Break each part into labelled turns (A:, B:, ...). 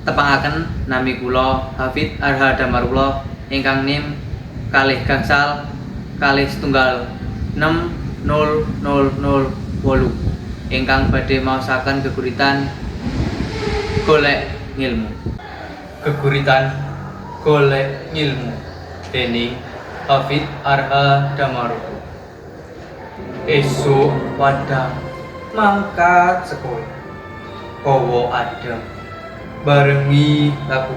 A: tepangaken nami kula Hafid Arha Damarullah ingkang NIM kalih gangsal kalih setunggal 60008 ingkang badhe maosaken geguritan golek ngilmu. Geguritan golek ngilmu dening Hafid Arha Damarullah. Esuk wadang mangkat sekolah kowo adem barengi laku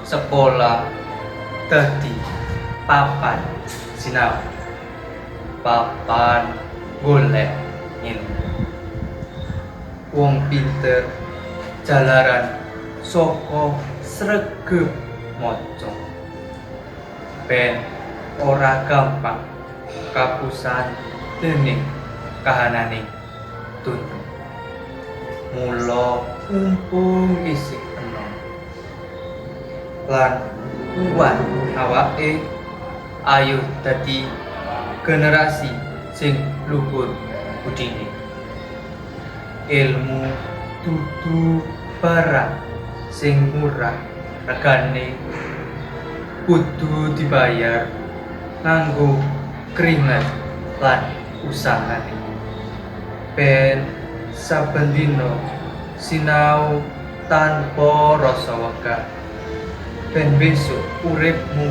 A: sekolah dadi papan sinau, papan golek ilmu. Wong pinter jalaran saka sregep maca, ben ora gampang kapusan dening kahananing dunya. Mula mumpung isih enom lan kuat awake, ayo dadi generasi sing luhur budine. Ilmu dudu barang sing murah regane, kudu dibayar nganggo keringat lan usahane. Ben saben dina sinau tanpa rasa wegah, ben besok uripmu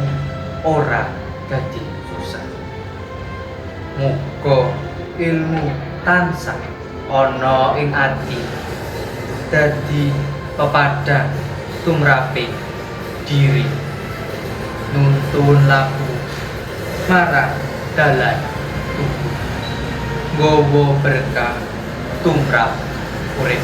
A: ora dadi susah. Muga ilmu tansah ana ing ati, dadi pepadang tumraping diri, nuntun laku marang dalan tubuh, nggawa berkah tumrap urip.